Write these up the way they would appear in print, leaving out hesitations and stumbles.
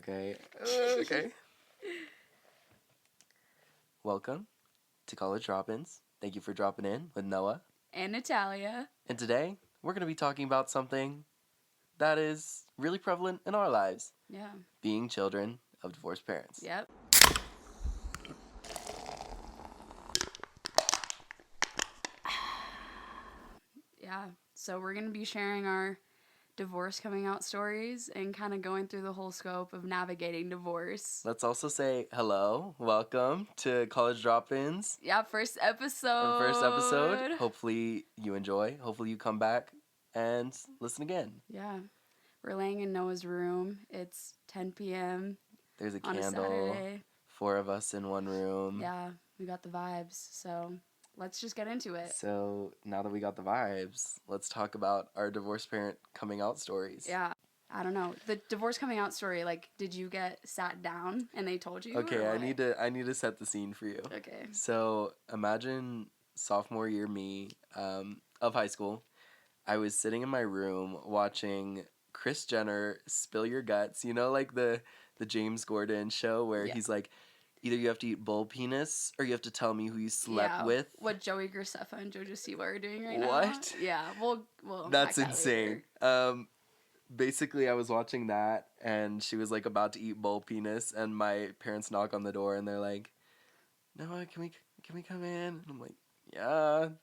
Okay. Okay. Welcome to College Drop-ins. Thank you for dropping in with Noah. And Natalia. And today, we're going to be talking about something that is really prevalent in our lives. Yeah. Being children of divorced parents. Yep. Yeah. So we're going to be sharing our divorce coming out stories and kind of going through the whole scope of navigating divorce. Let's also say hello, welcome to College Drop-ins. Yeah, first episode. Our first episode. Hopefully you enjoy. Hopefully you come back and listen again. Yeah. We're laying in Noah's room. It's 10 p.m. There's a on candle. a Saturday. 4 of us in one room. Yeah, we got the vibes. So let's just get into it. So now that we got the vibes, let's talk about our divorced parent coming out stories. Yeah. I don't know. The divorce coming out story, like, did you get sat down and they told you? Okay, I need to set the scene for you. Okay. So imagine sophomore year me of high school. I was sitting in my room watching Kris Jenner Spill Your Guts. You know, like the James Gordon show where he's like, either you have to eat bull penis or you have to tell me who you slept with. What Joey Graceffa and JoJo Siwa are doing right now. What? Yeah, we'll That's insane. Basically, I was watching that, and she was like about to eat bull penis, and my parents knock on the door, and they're like, "Noah, can we come in?" And I'm like, "Yeah, I'm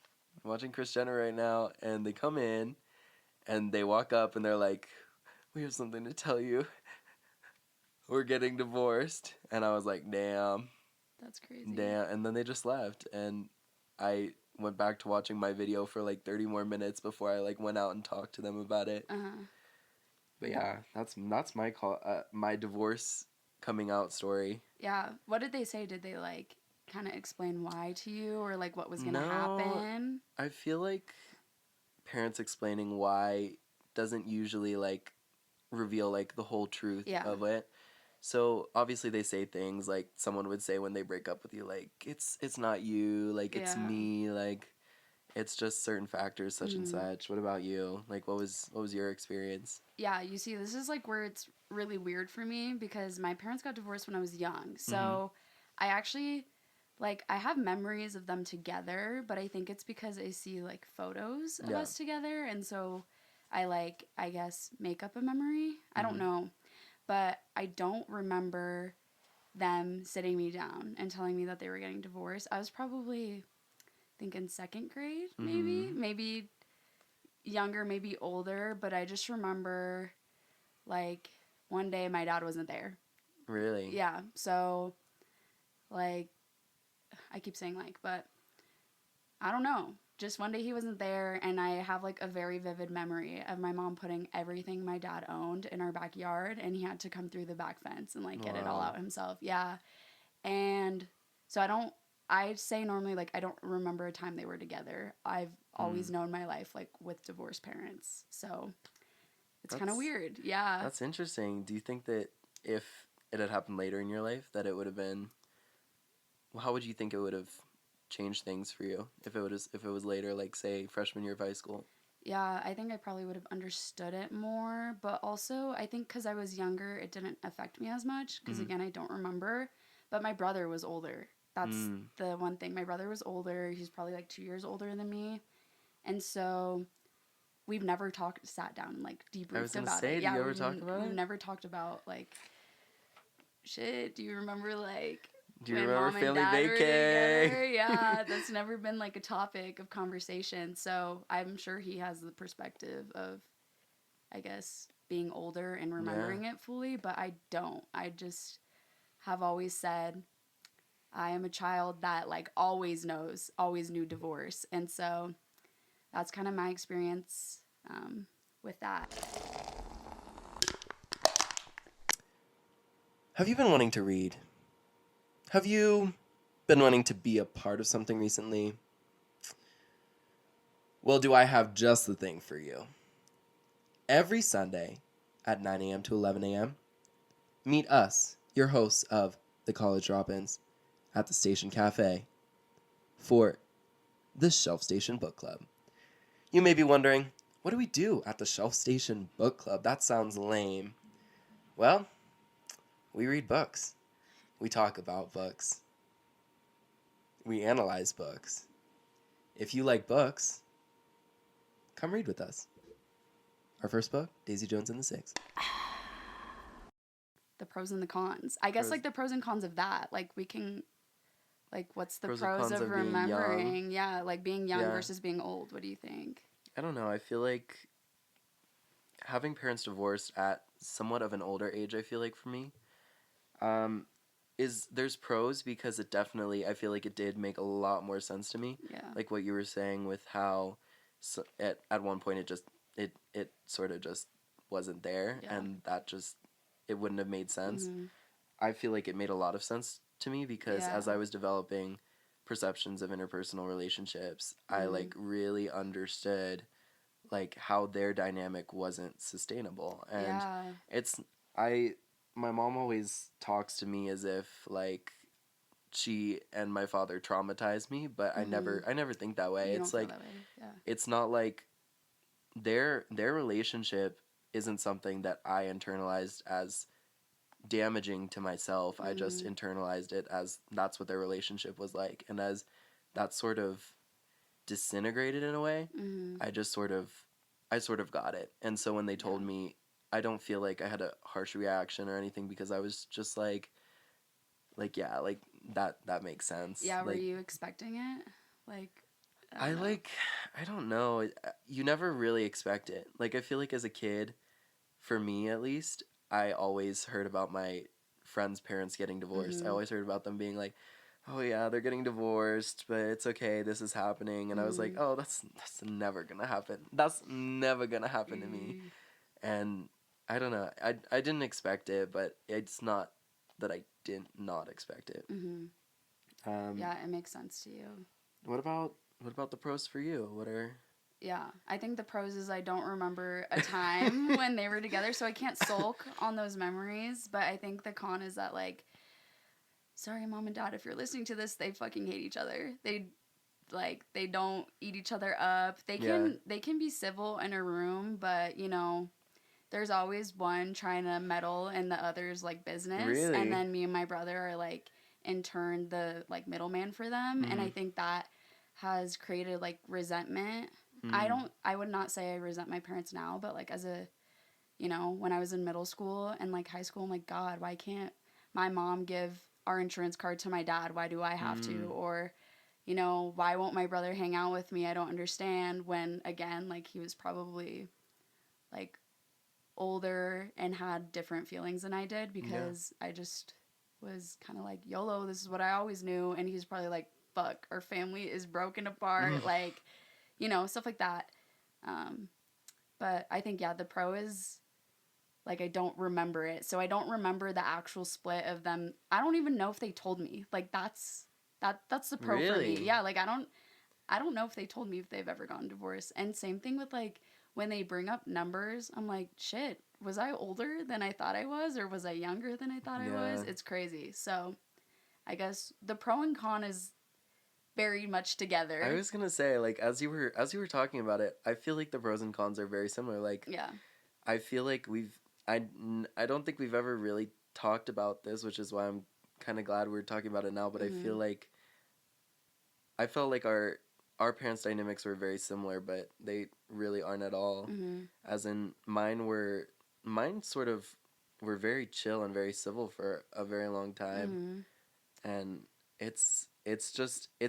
watching Kris Jenner right now." And they come in, and they walk up, and they're like, "We have something to tell you. We're getting divorced." And I was like, "Damn." That's crazy. Damn. And then they just left, and I went back to watching my video for like 30 more minutes before I like went out and talked to them about it. But yeah, that's my my divorce coming out story. Yeah. What did they say? Did they like kind of explain why to you, or like what was gonna happen? I feel like parents explaining why doesn't usually like reveal like the whole truth of it. So obviously they say things like someone would say when they break up with you, like it's not you, like it's me, like it's just certain factors such and such. What about you? Like what was your experience? Yeah, you see, this is like where it's really weird for me because my parents got divorced when I was young. So I actually like I have memories of them together, but I think it's because I see like photos of us together, and so I guess make up a memory. I don't know. But I don't remember them sitting me down and telling me that they were getting divorced. I was probably, I think, in second grade, maybe. Maybe younger, maybe older. But I just remember, like, one day my dad wasn't there. Really? Yeah. So, like, I keep saying like, but I don't know. Just one day he wasn't there, and I have like a very vivid memory of my mom putting everything my dad owned in our backyard, and he had to come through the back fence and like get it all out himself. Yeah. And so I say normally like I don't remember a time they were together. I've always known my life like with divorced parents. So it's kind of weird. Yeah. That's interesting. Do you think that if it had happened later in your life that it would have been, well, how would you think it would have change things for you if it was later, like say freshman year of high school? Yeah, I think I probably would have understood it more, but also I think because I was younger it didn't affect me as much because again I don't remember, but my brother was older. That's the one thing. My brother was older. He's probably like 2 years older than me, and so we've never sat down and like debriefed about it. Yeah, do you ever talk about it? We've never talked about like shit. Do you remember like Do you when remember mom and family dad were together? vacay? Yeah, that's never been like a topic of conversation. So I'm sure he has the perspective of, I guess, being older and remembering it fully, but I don't. I just have always said I am a child that like always knew divorce. And so that's kind of my experience with that. Have you been wanting to read? Have you been wanting to be a part of something recently? Well, do I have just the thing for you. Every Sunday at 9 a.m. to 11 a.m., meet us, your hosts of the College Drop-ins, at the Station Cafe for the Shelf Station Book Club. You may be wondering, what do we do at the Shelf Station Book Club? That sounds lame. Well, We read books. We talk about books. We analyze books. If you like books, come read with us. Our first book, Daisy Jones and the Six. The pros and the cons. I guess Pros- like the pros and cons of that. Like we can, like what's the Pros and pros cons of of being remembering? young. Yeah, like being young Yeah. versus being old. What do you think? I don't know. I feel like having parents divorced at somewhat of an older age, I feel like for me, um, there's pros because it definitely, I feel like it did make a lot more sense to me. Yeah. Like what you were saying with how at one point it sort of just wasn't there, Yeah. and that just, it wouldn't have made sense. Mm-hmm. I feel like it made a lot of sense to me because Yeah. as I was developing perceptions of interpersonal relationships, I like really understood like how their dynamic wasn't sustainable. And Yeah. it's I my mom always talks to me as if like she and my father traumatized me, but I never think that way. You don't It's feel like that way. Yeah. it's not like their relationship isn't something that I internalized as damaging to myself. I just internalized it as that's what their relationship was like, and as that sort of disintegrated in a way, Mm-hmm. I sort of got it. And so when they told me, I don't feel like I had a harsh reaction or anything because I was just yeah, like that makes sense. Yeah. Were Like you expecting it? Like. I Know. like I don't know. You never really expect it. Like I feel like as a kid, for me at least, I always heard about my friends' parents getting divorced. I always heard about them being like, "Oh yeah, they're getting divorced, but it's okay. This is happening." And I was like, "Oh, that's never gonna happen. That's never gonna happen to me." And I don't know. I didn't expect it, but it's not that I did not expect it. Yeah, it makes sense to you. What about the pros for you? What are Yeah, I think the pros is I don't remember a time when they were together, so I can't sulk on those memories. But I think the con is that, like, sorry, mom and dad, if you're listening to this, they fucking hate each other. They don't eat each other up. They can be civil in a room, but you know, there's always one trying to meddle in the other's like business, really? and then me and my brother are like in turn the like middleman for them, and I think that has created like resentment. I would not say I resent my parents now, but like as a, you know, when I was in middle school and like high school, I'm like, God, why can't my mom give our insurance card to my dad? Why do I have to? Or, you know, why won't my brother hang out with me? I don't understand. When again, like he was probably like older and had different feelings than I did because I just was kind of like, YOLO, this is what I always knew. And he's probably like, fuck, our family is broken apart. Like, you know, stuff like that. But I think, yeah, the pro is like, I don't remember it. So I don't remember the actual split of them. I don't even know if they told me. Like, that's the pro for me. Really? Yeah, like, I don't know if they told me if they've ever gotten divorced. And same thing with like when they bring up numbers, I'm like, shit, was I older than I thought I was, or was I younger than I thought I was? It's crazy. So I guess the pro and con is very much together. I was gonna say, like, as you were talking about it, I feel like the pros and cons are very similar. Like, Yeah. I feel like I don't think we've ever really talked about this, which is why I'm kind of glad we're talking about it now. But I felt like our parents' dynamics were very similar, but they really aren't at all. As in, mine sort of were very chill and very civil for a very long time, and it's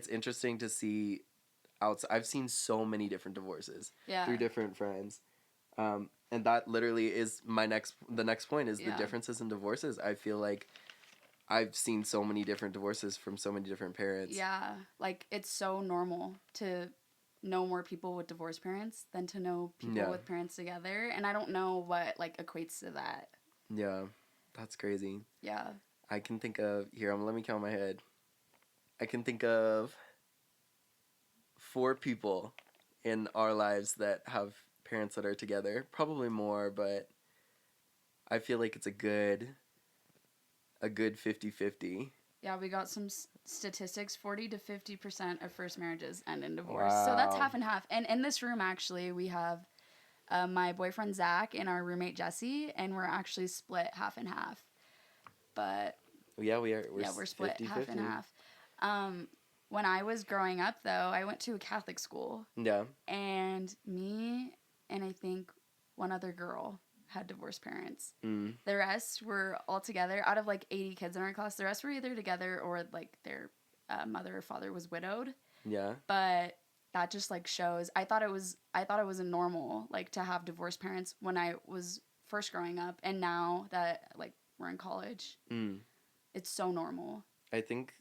interesting to see. I've seen so many different divorces through different friends. And that literally is the next point is the differences in divorces. I feel like I've seen so many different divorces from so many different parents. Yeah, like it's so normal to know more people with divorced parents than to know people with parents together, and I don't know what like equates to that. Yeah, that's crazy. Yeah. I can think of let me count my head. I can think of 4 people in our lives that have parents that are together. Probably more, but I feel like it's a good 50-50. Yeah, we got some statistics. 40 to 50% of first marriages end in divorce. Wow. So that's half and half. And in this room, actually, we have my boyfriend Zach and our roommate Jesse, and we're actually split half and half. but Yeah, we're yeah, we're split 50 half and 50. half. When I was growing up, though, I went to a Catholic school, Yeah. and me and I think one other girl had divorced parents. Mm. The rest were all together. Out of like 80 kids in our class, the rest were either together or like their mother or father was widowed. Yeah. But that just like shows. I thought it was a normal like to have divorced parents when I was first growing up, and now that like we're in college, Mm. it's so normal. I think,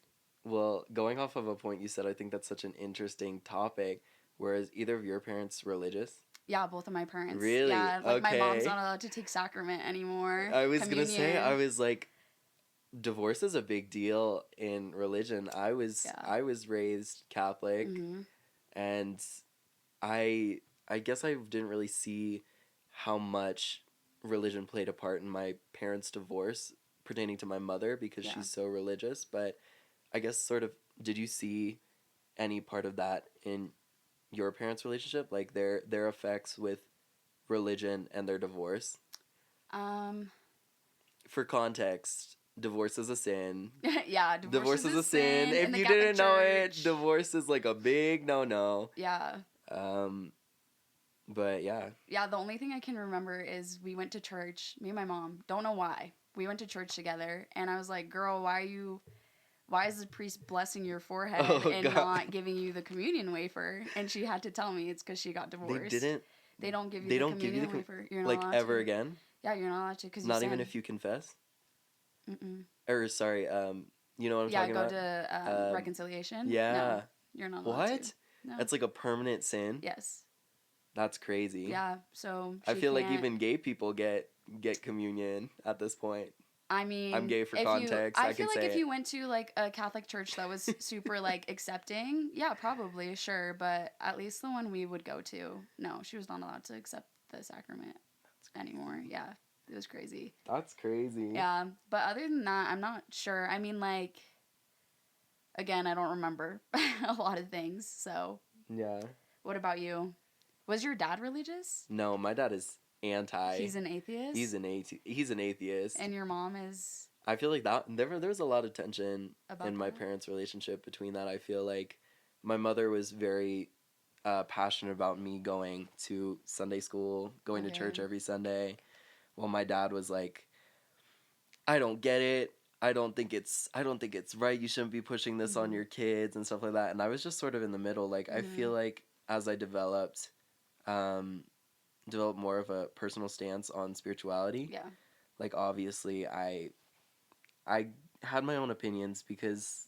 well, going off of a point you said, I think that's such an interesting topic. Whereas either of your parents religious? Yeah, both of my parents. Really? Yeah, like my mom's Okay. not allowed to take sacrament anymore. I was gonna say, I Communion. was like, divorce is a big deal in religion. Yeah. I was raised Catholic, Mhm. and I guess I didn't really see how much religion played a part in my parents' divorce pertaining to my mother because Yeah. she's so religious, but I guess sort of did you see any part of that in your parents' relationship, like their effects with religion and their divorce? Um. For context, divorce is a sin. Yeah, divorce Divorce is is a a sin. sin in If the you Catholic didn't know it, Church. divorce is like a big no-no. Yeah. Um, but yeah. Yeah, the only thing I can remember is we went to church, me and my mom, don't know why. We went to church together, and I was like, "Girl, why is the priest blessing your forehead Oh and god. not giving you the communion wafer?" And she had to tell me it's cuz she got They divorced. didn't They don't give you they the don't give you communion wafer. You're not like allowed ever to. again? Yeah, you're not allowed to cuz you Not even sin. if you confess? Mm-mm. Or sorry, you know what I'm Yeah, talking go about? to Um reconciliation. No, yeah. you're not allowed to. What? No. That's like a permanent sin? Yes. That's crazy. Yeah, so I she feel like can't. even gay people get communion at this point. I I'm mean, gay for if you, context. I I feel can like if say you went to like a Catholic church that was super like accepting, yeah, probably, sure. But at least the one we would go to, no, she was not allowed to accept the sacrament anymore. Yeah, it was crazy. That's crazy. Yeah, but other than that, I'm not sure. I mean, like, again, I don't remember a lot of things. So, Yeah. what about you? Was your dad religious? No, my dad is anti. He's an atheist? He's an atheist. And your mom is I feel like that there's a lot of tension about in my that? parents' relationship between that. I feel like my mother was very passionate about me going to Sunday school, going to church Okay. every Sunday, while my dad was like, I don't get it. I don't think it's right. You shouldn't be pushing this on Mm-hmm. your kids and stuff like that. And I was just sort of in the middle. Like I Mm-hmm. feel like as I um developed more of a personal stance on spirituality, Yeah. like obviously I had my own opinions because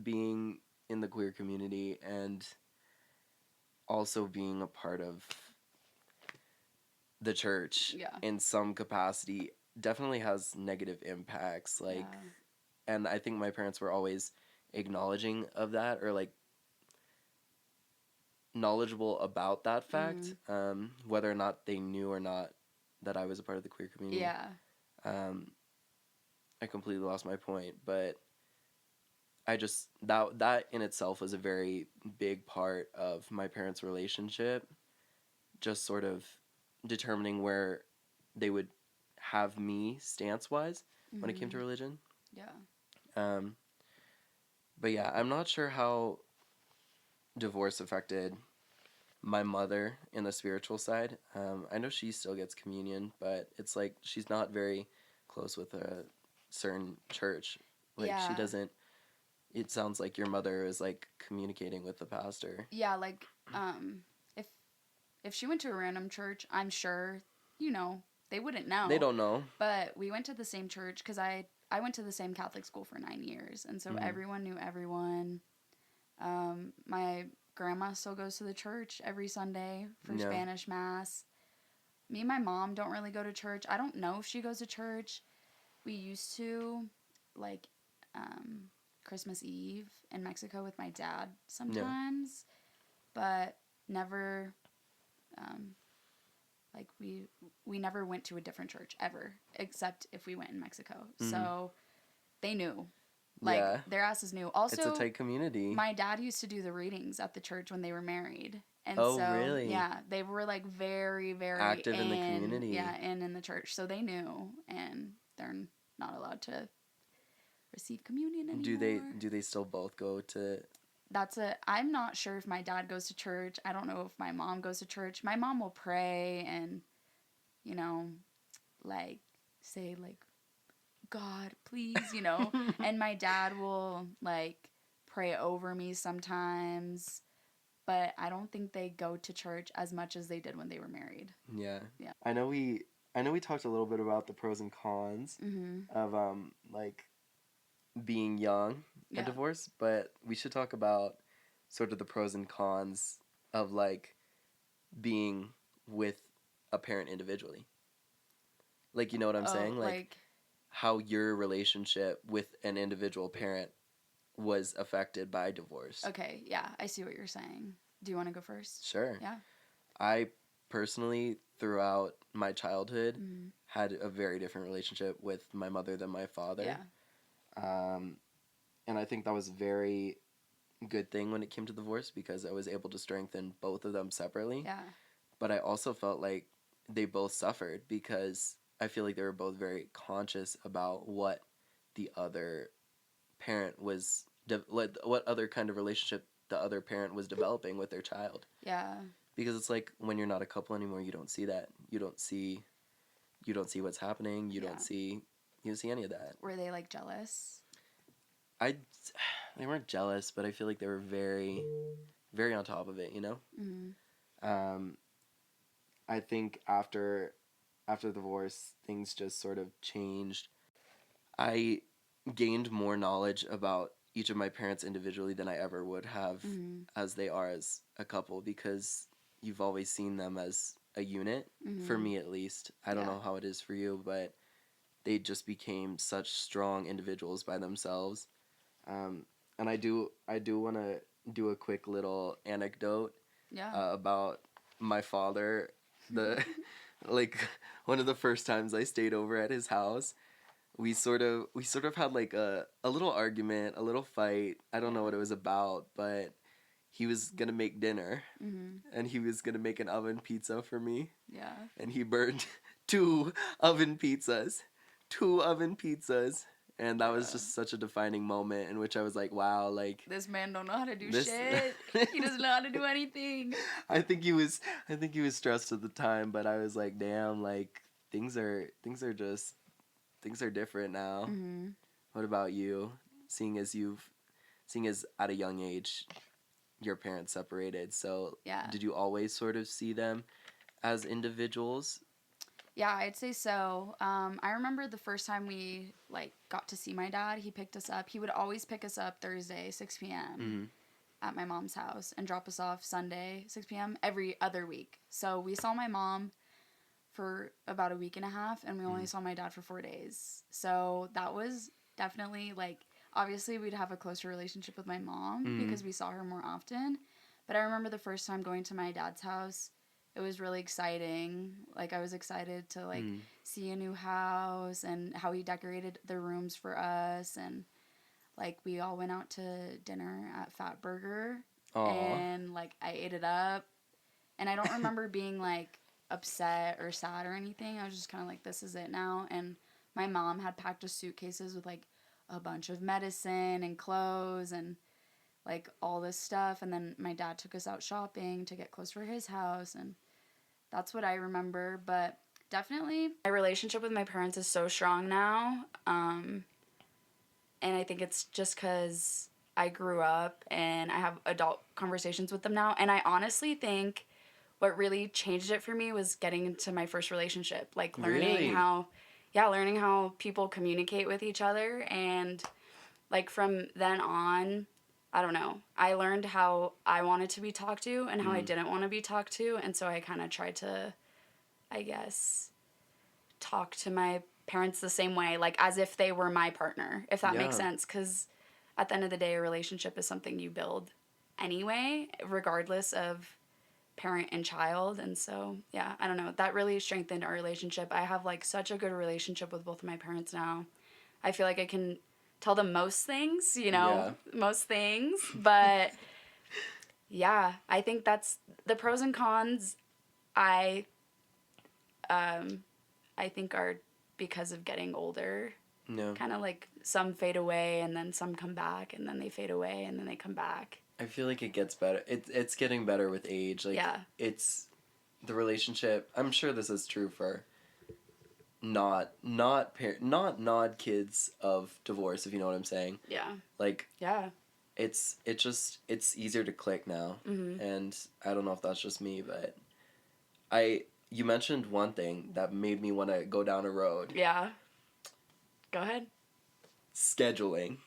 being in the queer community and also being a part of the church Yeah. in some capacity definitely has negative impacts, like, Yeah. and I think my parents were always acknowledging of that, or like knowledgeable about that fact, Mm. whether or not they knew or not that I was a part of the queer community. Yeah. um, I completely lost my point, but I just that in itself was a very big part of my parents' relationship, just sort of determining where they would have me stance wise when it came to Mm-hmm. religion. Yeah. Um, but yeah, I'm not sure how divorce affected my mother in the spiritual side. I know she still gets communion, but it's like she's not very close with a certain church. Like she Yeah. doesn't. It sounds like your mother is like communicating with the pastor. Yeah. Like, if she went to a random church, I'm sure, you know, they wouldn't They know. don't know. But we went to the same church because I went to the same Catholic school for 9 years, and so Mm-hmm. everyone knew everyone. My grandma still goes to the church every Sunday for Yeah. Spanish mass. Me and my mom don't really go to church. I don't know if she goes to church. We used to, like, Christmas Eve in Mexico with my dad sometimes, but never, um, like, we never went to a different church ever, except if we went in Mexico. Mm-hmm. So they knew. Like, Yeah. their asses knew. It's a Also, tight community. my dad used to do the readings at the church when they were married. And Oh, so, really? yeah, they were like very, very Active in the community. Yeah, and in the church. So they knew, and they're not allowed to receive communion anymore. Do they still both go to? I'm not sure if my dad goes to church. I don't know if my mom goes to church. My mom will pray and, you know, like say like, God, please, and my dad will like pray over me sometimes, but I don't think they go to church as much as they did when they were married. Yeah. Yeah. I know we talked a little bit about the pros and cons of like being young Yeah. at divorce, but we should talk about sort of the pros and cons of like being with a parent individually. Like, you know what I'm saying? Like how your relationship with an individual parent was affected by divorce. Okay, yeah, I see what you're saying. Do you want to go first? Sure. Yeah. I personally, throughout my childhood, Mm-hmm. had a very different relationship with my mother than my father. Yeah. And I think that was a very good thing when it came to divorce because I was able to strengthen both of them separately. Yeah. But I also felt like they both suffered because I feel like they were both very conscious about what the other parent was, what other kind of relationship the other parent was developing with their child. Yeah. Because it's like when you're not a couple anymore, you don't see that. You don't see what's happening. You don't see any of that. Were they like jealous? They weren't jealous, but I feel like they were very, very on top of it. Mm-hmm. I think after divorce, things just sort of changed. I gained more knowledge about each of my parents individually than I ever would have as they are as a couple because you've always seen them as a unit, for me at least. I don't know how it is for you, but they just became such strong individuals by themselves. And I do want to do a quick little anecdote about my father. Like one of the first times I stayed over at his house, we sort of had like a little argument, a little fight. I don't know what it was about, but he was gonna make dinner, and he was gonna make an oven pizza for me. Yeah. And he burned two oven pizzas, and that was just such a defining moment in which I was like, wow, like this man don't know how to do shit. He doesn't know how to do anything. I think he was stressed at the time, but I was like, damn, like things are different now. Mm-hmm. What about you? Seeing as at a young age your parents separated, so did you always sort of see them as individuals? Yeah, I'd say so. I remember the first time we like got to see my dad. He picked us up. He would always pick us up Thursday 6 p.m. At my mom's house and drop us off Sunday 6 p.m. every other week. So we saw my mom for about a week and a half, and we only saw my dad for 4 days. So that was definitely like, obviously we'd have a closer relationship with my mom because we saw her more often. But I remember the first time going to my dad's house, it was really exciting. Like I was excited to like see a new house and how he decorated the rooms for us, and like we all went out to dinner at Fat Burger. Aww. And like I ate it up, and I don't remember being like upset or sad or anything. I was just kind of like, this is it now. And my mom had packed us suitcases with like a bunch of medicine and clothes and like all this stuff. And then my dad took us out shopping to get clothes for his house, and that's what I remember. But definitely my relationship with my parents is so strong now. And I think it's just because I grew up and I have adult conversations with them now. And I honestly think what really changed it for me was getting into my first relationship, like learning how people communicate with each other. And like from then on, I don't know, I learned how I wanted to be talked to and how I didn't want to be talked to. And so I kind of tried to, I guess, talk to my parents the same way, like as if they were my partner, if that makes sense. Because at the end of the day, a relationship is something you build anyway, regardless of parent and child. And so yeah, I don't know, that really strengthened our relationship. I have like such a good relationship with both of my parents now. I feel like I can tell them most things, most things. But yeah, I think that's the pros and cons. I think are because of getting older. No. Kind of like some fade away and then some come back and then they fade away and then they come back. I feel like it gets better. It's getting better with age. Like, Yeah. it's the relationship. I'm sure this is true for not kids of divorce, if you know what I'm saying. Yeah. Like, Yeah. it's easier to click now. Mm-hmm. And I don't know if that's just me, but you mentioned one thing that made me want to go down a road. Yeah. Go ahead. Scheduling.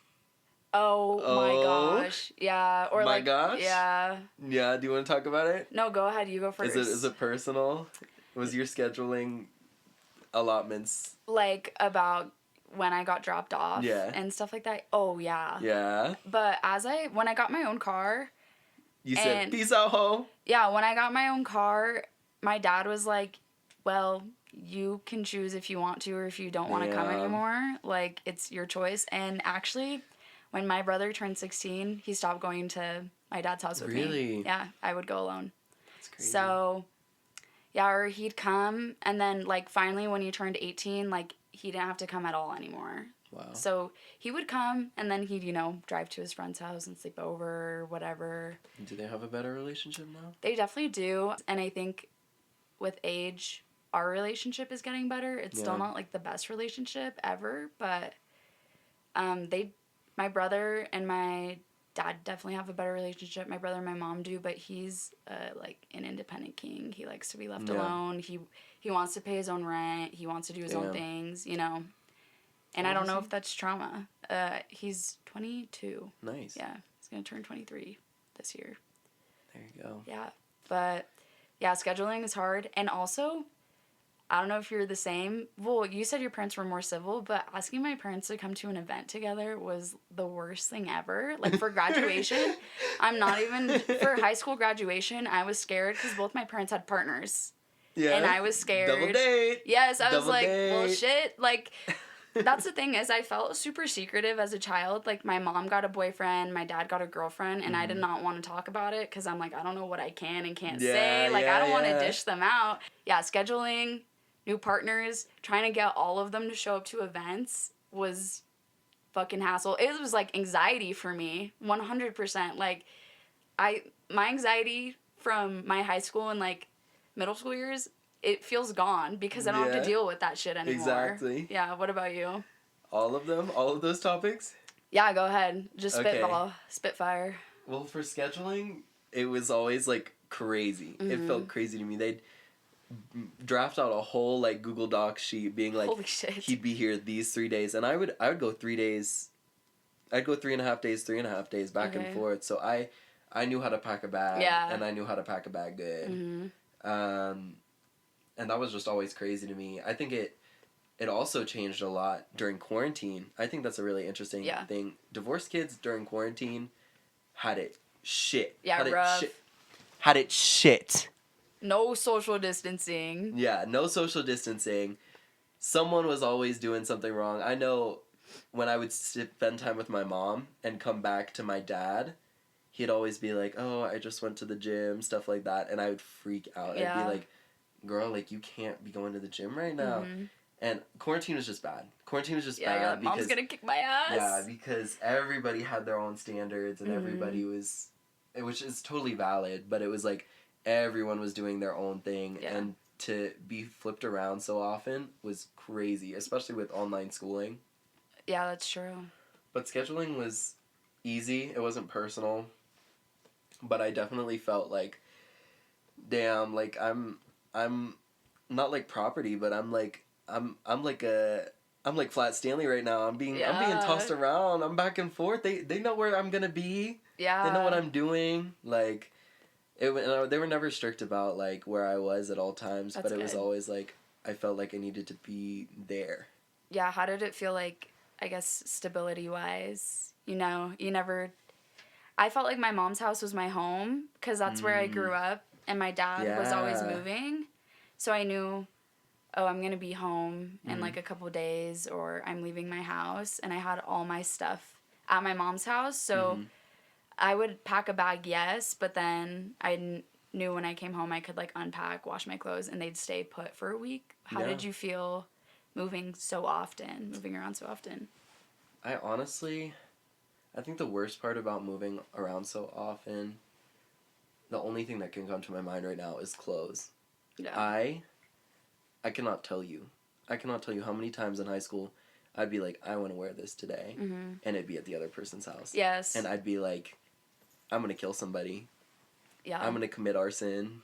Oh my gosh. Yeah. Or my like gosh. yeah. Yeah, do you want to talk about it? No, go ahead. You go first. Is it personal? Was your scheduling allotments like about when I got dropped off and stuff like that? Oh yeah. Yeah. But when I got my own car, you said peace out, ho. Yeah, when I got my own car, my dad was like, well, you can choose if you want to or if you don't want to come anymore. Like, it's your choice. And actually, when my brother turned 16, he stopped going to my dad's house with me. Really? Yeah, I would go alone. That's crazy. So, yeah, or he'd come, and then, like, finally when he turned 18, like, he didn't have to come at all anymore. Wow. So he would come, and then he'd, drive to his friend's house and sleep over or whatever. Do they have a better relationship now? They definitely do. And I think with age, our relationship is getting better. It's still not, like, the best relationship ever, but my brother and my dad definitely have a better relationship. My brother and my mom do, but he's, like, an independent king. He likes to be left alone. He wants to pay his own rent. He wants to do his own things, And I don't know if that's trauma. He's 22. Nice. Yeah, he's going to turn 23 this year. There you go. Yeah, but, yeah, scheduling is hard. And also, I don't know if you're the same. Well, you said your parents were more civil, but asking my parents to come to an event together was the worst thing ever. Like, for graduation, for high school graduation, I was scared because both my parents had partners. Yeah. And I was scared. Double date. Yes, I was like, well, shit. Like, that's the thing is I felt super secretive as a child. Like, my mom got a boyfriend, my dad got a girlfriend, and I did not want to talk about it because I'm like, I don't know what I can and can't say. Like, I don't want to dish them out. Yeah, scheduling new partners, trying to get all of them to show up to events was fucking hassle. It was like anxiety for me, 100%. Like, my anxiety from my high school and like middle school years, it feels gone because I don't have to deal with that shit anymore. Exactly. Yeah, what about you? All of them? All of those topics? Yeah, go ahead. Just spitfire. Well, for scheduling, it was always like crazy. It felt crazy to me. They'd draft out a whole like Google Docs sheet being like, holy shit, he'd be here these 3 days, and I would go 3 days. I'd go 3.5 days, 3.5 days back and forth. So I knew how to pack a bag, and I knew how to pack a bag good. And that was just always crazy to me. I think it also changed a lot during quarantine. I think that's a really interesting thing. Divorced kids during quarantine had it shit. Yeah, rough. Had it shit. No social distancing. Yeah, no social distancing. Someone was always doing something wrong. I know when I would spend time with my mom and come back to my dad, he'd always be like, oh, I just went to the gym, stuff like that. And I would freak out. Yeah. I'd be like, girl, like, you can't be going to the gym right now. And quarantine was just bad. Quarantine was just bad. Yeah, mom's gonna kick my ass. Yeah, because everybody had their own standards and everybody was, which is totally valid, but it was like, everyone was doing their own thing, and to be flipped around so often was crazy, especially with online schooling. Yeah, that's true. But scheduling was easy. It wasn't personal. But I definitely felt like, damn, like I'm not like property, but I'm like Flat Stanley right now. I'm being tossed around. I'm back and forth. They know where I'm gonna be. Yeah. They know what I'm doing. Like, they were never strict about like where I was at all times, but it was always like I felt like I needed to be there. Yeah, how did it feel like, I guess, stability-wise? I felt like my mom's house was my home because that's where I grew up, and my dad was always moving. So I knew, oh, I'm going to be home in like a couple of days, or I'm leaving my house, and I had all my stuff at my mom's house. So I would pack a bag, yes, but then I knew when I came home I could like unpack, wash my clothes, and they'd stay put for a week. How did you feel moving around so often? I think the worst part about moving around so often, the only thing that can come to my mind right now is clothes. Yeah. I cannot tell you. I cannot tell you how many times in high school I'd be like, I want to wear this today. Mm-hmm. And it'd be at the other person's house. Yes. And I'd be like, I'm going to kill somebody. Yeah. I'm going to commit arson.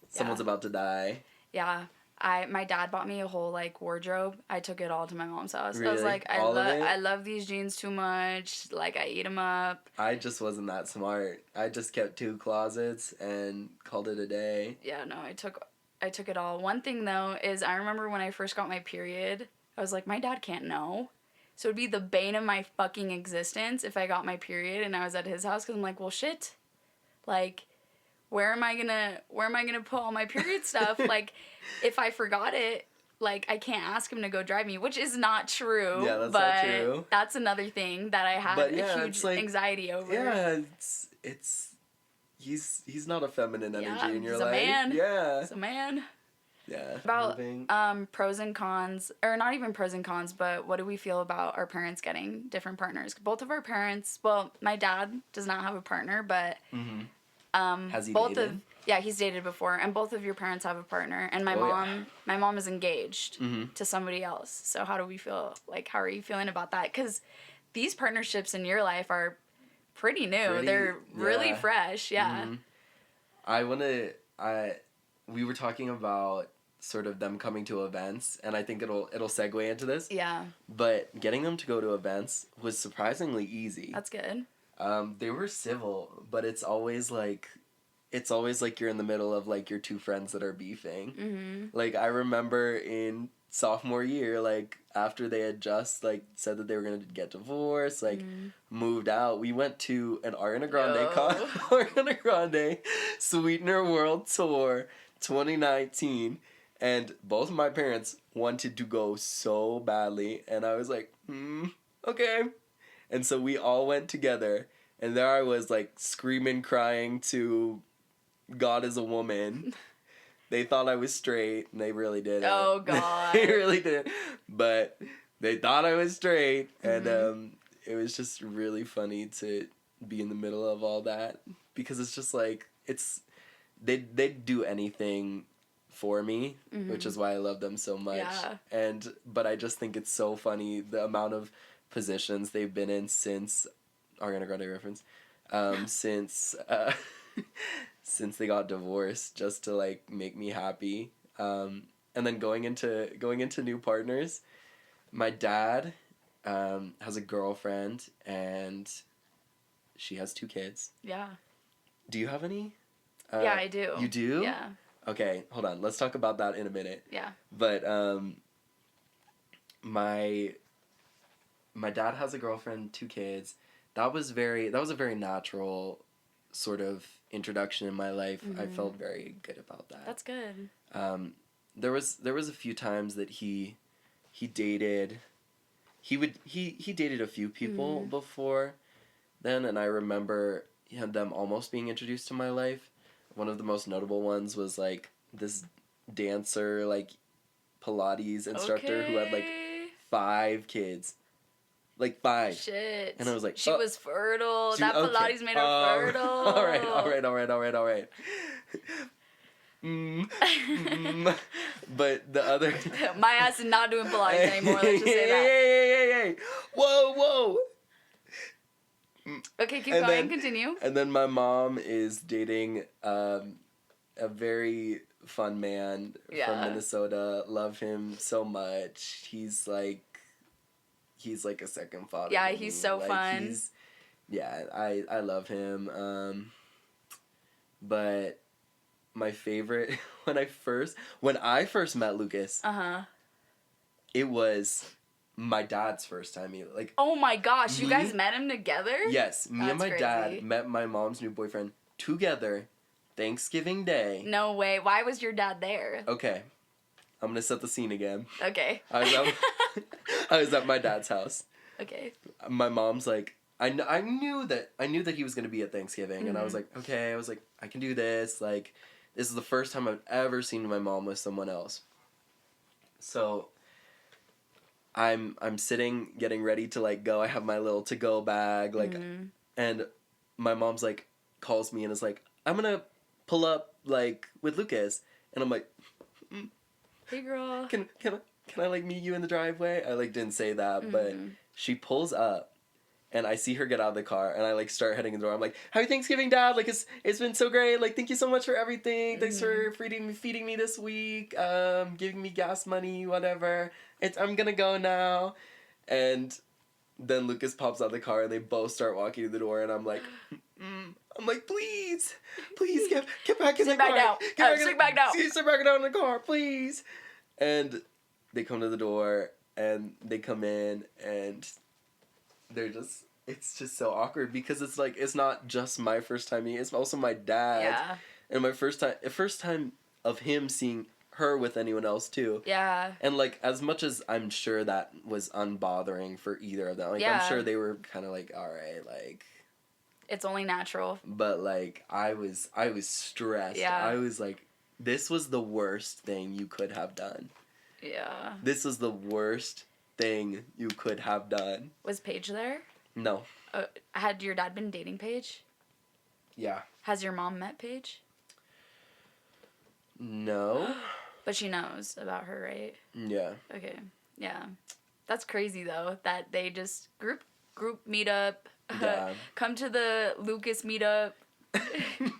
Someone's about to die. Yeah. My dad bought me a whole, like, wardrobe. I took it all to my mom's house. Really? I was like, I I love these jeans too much. Like, I eat them up. I just wasn't that smart. I just kept 2 closets and called it a day. Yeah, no, I took it all. One thing, though, is I remember when I first got my period, I was like, my dad can't know. So it'd be the bane of my fucking existence if I got my period and I was at his house, because I'm like, well, shit. Like, where am I gonna put all my period stuff? Like, if I forgot it, like, I can't ask him to go drive me, which is not true. Yeah, that's but not true. That's another thing that I had a huge anxiety over. Yeah, it's he's not a feminine energy in your he's life. A man. Yeah. He's a man. Yeah. About moving. Pros and cons, or not even pros and cons, but what do we feel about our parents getting different partners? Both of our parents, well, my dad does not have a partner, but has he dated? He's dated before, and both of your parents have a partner, and my mom is engaged to somebody else. So how do we feel? Like, how are you feeling about that? Because these partnerships in your life are pretty new. They're really fresh. Yeah. We were talking about sort of them coming to events, and I think it'll segue into this. Yeah. But getting them to go to events was surprisingly easy. That's good. They were civil, but it's always like you're in the middle of, like, your 2 friends that are beefing. Mm-hmm. Like, I remember in sophomore year, like, after they had just, like, said that they were gonna get divorced, like, moved out, we went to an Ariana Grande Sweetener World Tour 2019, and both of my parents wanted to go so badly, and I was like, okay. And so we all went together, and there I was, like, screaming, crying to God Is a Woman. They thought I was straight, and they really didn't. Oh, God. They really didn't. But they thought I was straight, and it was just really funny to be in the middle of all that, because it's just, like, they'd do anything for me, which is why I love them so much. Yeah. But I just think it's so funny, the amount of positions they've been in since Ariana Grande reference, since they got divorced, just to, like, make me happy. And then going into new partners, my dad has a girlfriend, and she has 2 kids. Yeah. Do you have any? Yeah, I do. You do? Yeah. Okay, hold on. Let's talk about that in a minute. Yeah. But my dad has a girlfriend, 2 kids. That was a very natural sort of introduction in my life. I felt very good about that. That's good. There was a few times that he dated a few people before then, and I remember them almost being introduced to my life. One of the most notable ones was, like, this dancer, like, Pilates instructor who had, like, 5 kids. Like, 5. Shit. And I was like, she was fertile. Pilates made her fertile. All right. But the other... My ass is not doing Pilates anymore, let's just say that. Hey. Whoa. Okay, keep going, continue. And then my mom is dating a very fun man from Minnesota. Love him so much. He's like a second father. Yeah, he's so fun. I love him. But my favorite when I first met Lucas. It was my dad's first time. Like, oh my gosh, you guys met him together? Yes, me and my dad met my mom's new boyfriend together Thanksgiving Day. No way. Why was your dad there? Okay. I'm going to set the scene again. Okay. I was at my dad's house. Okay. My mom's like, I knew that he was going to be at Thanksgiving, and I was like, okay, I can do this. Like, this is the first time I've ever seen my mom with someone else. So I'm sitting getting ready to like go. I have my little to go bag like, and my mom's like calls me and is like, I'm gonna pull up like with Lucas, and I'm like, Hey, girl. can I like meet you in the driveway? I like didn't say that, but she pulls up. And I see her get out of the car, and I like start heading in the door. I'm like, "Happy Thanksgiving, Dad! Like it's been so great. Like thank you so much for everything. Thanks for feeding me this week. Giving me gas money, whatever. I'm gonna go now." And then Lucas pops out of the car, and they both start walking to the door, and I'm like, I'm like, please get back in the car. Sit back down. Sit back down in the car, please. And they come to the door, and they come in, and they're just, it's just so awkward because it's like, it's not just my first time meeting, it's also my dad. Yeah. And my first time of him seeing her with anyone else too. Yeah. And like, as much as I'm sure that was unbothering for either of them, like I'm sure they were kind of like, all right, like, it's only natural. But like, I was stressed. Yeah. I was like, this was the worst thing you could have done. Yeah. This was the worst thing you could have done. Was Paige there? No. Had your dad been dating Paige? Yeah. Has your mom met Paige? No. But she knows about her, right? Yeah. Okay. Yeah. That's crazy though, that they just group meetup. Yeah. Come to the Lucas meetup.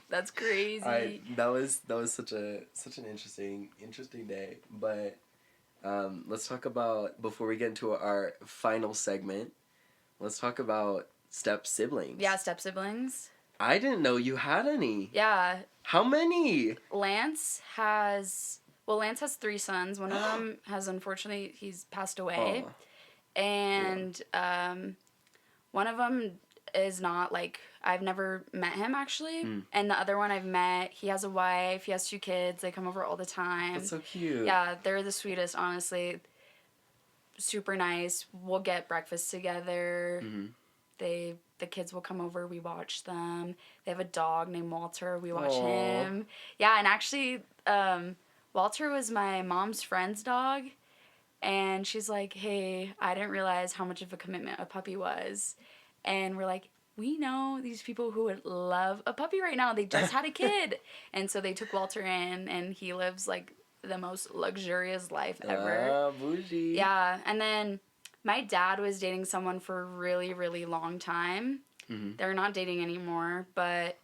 That's crazy. That was such an interesting day. But let's talk about, before we get into our final segment, let's talk about step siblings. Yeah, step siblings. I didn't know you had any. Yeah. How many? Lance has 3 sons. One of them has, unfortunately, he's passed away. Oh. And one of them is not, like, I've never met him, actually. And the other one I've met, he has a wife, he has 2 kids, they come over all the time. That's so cute. Yeah, they're the sweetest, honestly. Super nice. We'll get breakfast together. The kids will come over, we watch them. They have a dog named Walter, we watch him. Yeah, and actually, Walter was my mom's friend's dog. And she's like, hey, I didn't realize how much of a commitment a puppy was. And we're like, we know these people who would love a puppy right now. They just had a kid. And so they took Walter in, and he lives, like, the most luxurious life ever. Bougie. Yeah, and then my dad was dating someone for a really, really long time. They're not dating anymore, but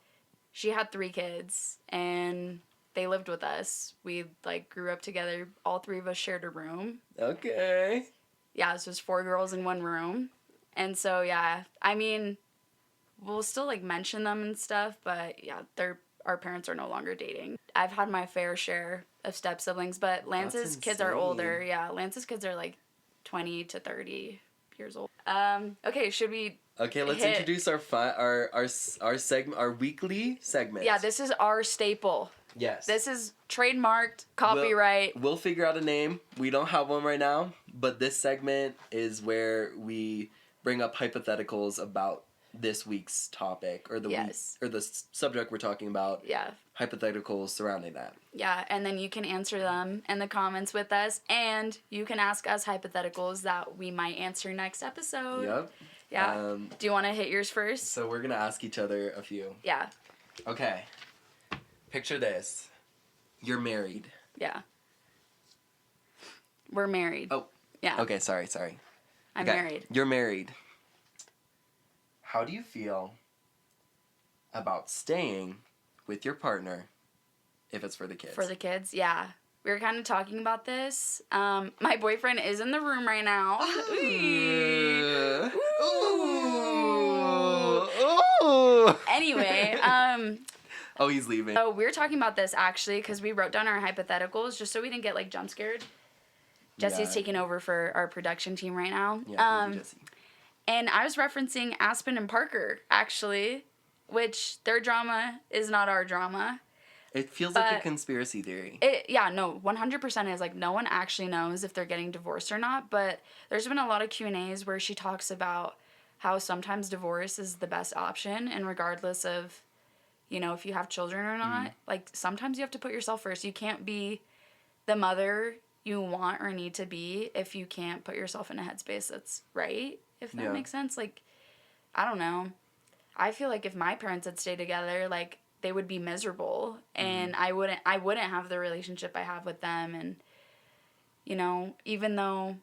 she had 3 kids, and they lived with us. We, like, grew up together. All 3 of us shared a room. Okay. Yeah, it's just 4 girls in one room. And so, yeah, I mean, we'll still, like, mention them and stuff, but, yeah, our parents are no longer dating. I've had my fair share of step-siblings, but Lance's kids are older. Yeah, Lance's kids are, like, 20 to 30 years old. Okay, should we... Okay, let's introduce our segment, our weekly segment. Yeah, this is our staple. Yes. This is trademarked, copyright. We'll figure out a name. We don't have one right now, but this segment is where we bring up hypotheticals about this week's topic, or the subject we're talking about. Yeah. Hypotheticals surrounding that. Yeah, and then you can answer them in the comments with us, and you can ask us hypotheticals that we might answer next episode. Yep. Yeah. Do you want to hit yours first? So we're going to ask each other a few. Yeah. Okay. Picture this. You're married. Yeah. We're married. Oh. Yeah. Okay, sorry. I'm married. You're married. How do you feel about staying with your partner if it's for the kids? For the kids, yeah. We were kind of talking about this. My boyfriend is in the room right now. Anyway, oh, he's leaving. So we were talking about this actually because we wrote down our hypotheticals just so we didn't get like jump scared. Jesse's taking over for our production team right now. Yeah, thank you, Jesse. And I was referencing Aspen and Parker actually, which their drama is not our drama. It feels like a conspiracy theory. 100% is. Like, no one actually knows if they're getting divorced or not, but there's been a lot of Q&As where she talks about how sometimes divorce is the best option, and regardless of, you know, if you have children or not, like, sometimes you have to put yourself first. You can't be the mother, you want or need to be if you can't put yourself in a headspace that's right, if that Yeah. makes sense. Like, I don't know. I feel like if my parents had stayed together, like, they would be miserable, and I wouldn't have the relationship I have with them. And, you know, even though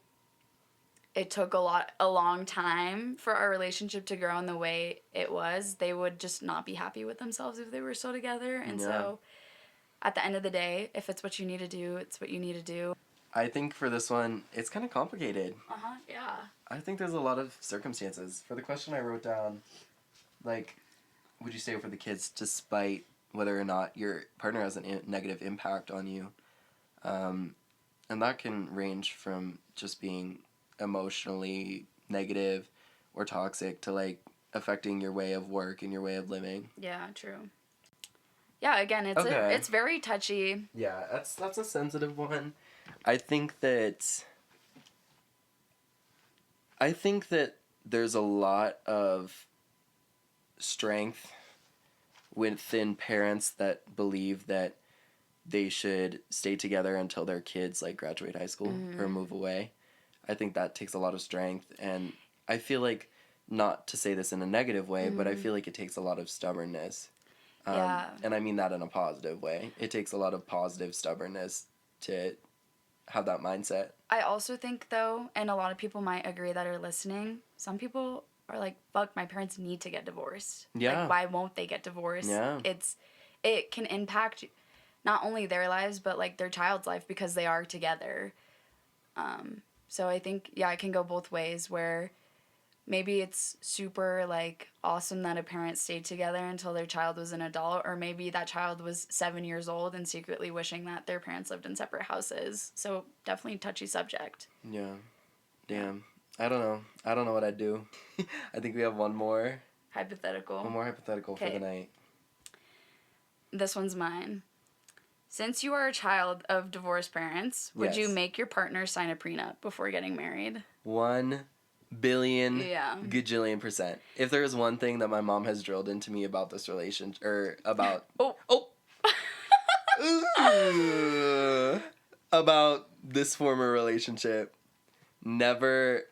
it took a long time for our relationship to grow in the way it was, they would just not be happy with themselves if they were still together. And so at the end of the day, if it's what you need to do, it's what you need to do. I think for this one, it's kind of complicated. Yeah. I think there's a lot of circumstances. For the question I wrote down, like, would you stay for the kids despite whether or not your partner has a negative impact on you? And that can range from just being emotionally negative or toxic to, like, affecting your way of work and your way of living. Yeah, true. Yeah, again, it's very touchy. Yeah, that's a sensitive one. I think that there's a lot of strength within parents that believe that they should stay together until their kids, like, graduate high school or move away. I think that takes a lot of strength, and I feel like, not to say this in a negative way, but I feel like it takes a lot of stubbornness. And I mean that in a positive way. It takes a lot of positive stubbornness to have that mindset. I also think, though, and a lot of people might agree that are listening, some people are like, fuck, my parents need to get divorced. Yeah. Like, why won't they get divorced? Yeah. It can impact not only their lives, but, like, their child's life because they are together. So I think, yeah, it can go both ways, where maybe it's super, like, awesome that a parent stayed together until their child was an adult, or maybe that child was 7 years old and secretly wishing that their parents lived in separate houses. So definitely touchy subject. Yeah. Damn. I don't know what I'd do. I think we have one more Hypothetical. hypothetical for the night. This one's mine. Since you are a child of divorced parents, would you make your partner sign a prenup before getting married? 1 billion gajillion %. If there is one thing that my mom has drilled into me about this relationship, or about about this former relationship, never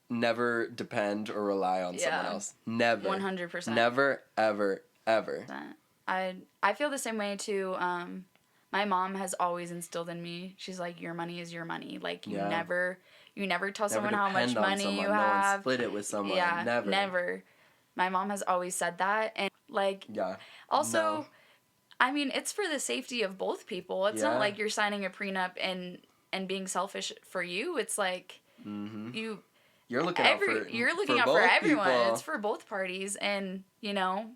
depend or rely on someone else. Never. 100%. Never, ever, ever. I feel the same way too. My mom has always instilled in me, she's like, your money is your money. Like, you never tell someone how much money you have. No one split it with someone. Yeah, never. My mom has always said that. And, like, also, I mean, it's for the safety of both people. It's not like you're signing a prenup and being selfish for you. It's like, you're looking out for everyone. People. It's for both parties. And, you know,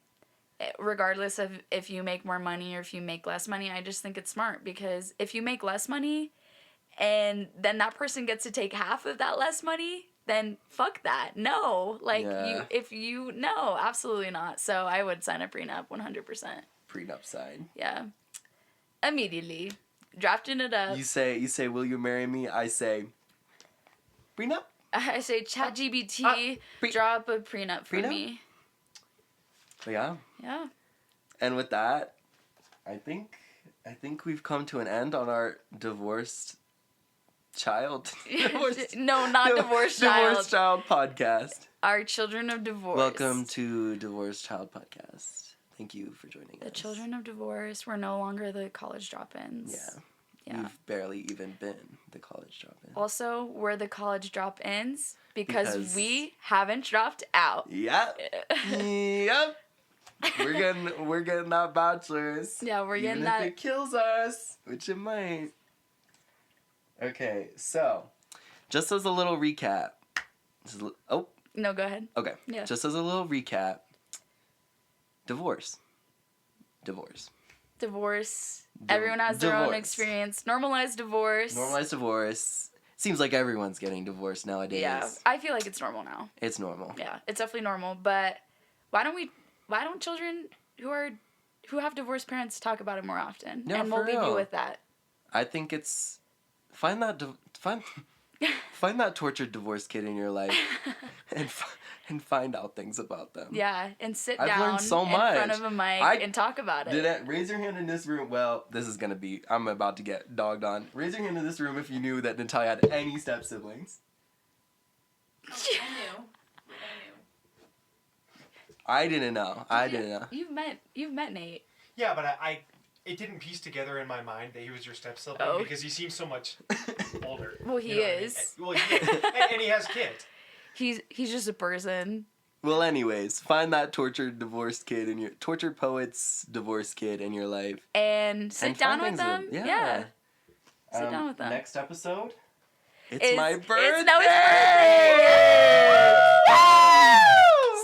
regardless of if you make more money or if you make less money, I just think it's smart, because if you make less money and then that person gets to take half of that less money, then fuck that. No. Like, no, absolutely not. So I would sign a prenup 100%. Prenup sign. Yeah. Immediately. Drafting it up. You say, will you marry me? I say, prenup? I say, ChatGPT, drop a prenup for me. Yeah. Yeah. And with that, I think we've come to an end on our divorced child. No, not divorced child. Divorced child podcast. Our children of divorce. Welcome to Divorced Child Podcast. Thank you for joining us. The children of divorce. We're no longer the college drop-ins. Yeah. We've barely even been the college drop-ins. Also, we're the college drop-ins because we haven't dropped out. Yep. Yep. We're getting that bachelor's. Yeah, we're getting even that. If it kills us, which it might. Okay, so just as a little recap. No, go ahead. Okay. Yeah. Just as a little recap. Divorce. Everyone has their own experience. Normalized divorce. Seems like everyone's getting divorced nowadays. Yeah, I feel like it's normal now. It's normal. Yeah, it's definitely normal. But why don't children who have divorced parents talk about it more often? No, and we'll leave you with that. I think it's find that tortured divorced kid in your life, and can find out things about them. Yeah, and sit I've down learned so in much. front of a mic and talk about it. Raise your hand in this room. Well, this is gonna be. I'm about to get dogged on. Raise your hand in this room if you knew that Natalia had any step siblings. Oh, I knew. I didn't know. I didn't know. You've met Nate. Yeah, but it didn't piece together in my mind that he was your step sibling because he seems so much older. Well, he is. Well, he is. And he has kids. He's just a person. Well, anyways, find that tortured divorced kid in your tortured poet's divorced kid in your life And sit down with them. Yeah. Sit down with them. Next episode. It's my birthday. It's Noah's birthday.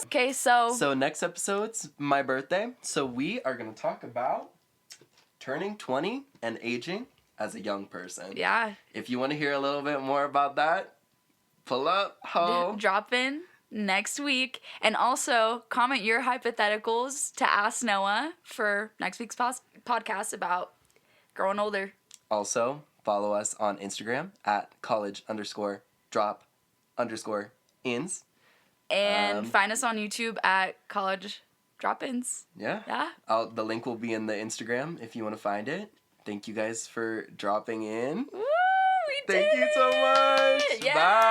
Okay, So next episode's my birthday. So we are gonna talk about turning 20 and aging as a young person. Yeah. If you want to hear a little bit more about that, pull up, ho. Drop in next week. And also comment your hypotheticals to Ask Noah for next week's podcast about growing older. Also, follow us on Instagram at college_drop_ins. And find us on YouTube at College Drop-ins. Yeah. Yeah. The link will be in the Instagram if you want to find it. Thank you guys for dropping in. Woo! We Thank did you so much. it! Yeah. Bye.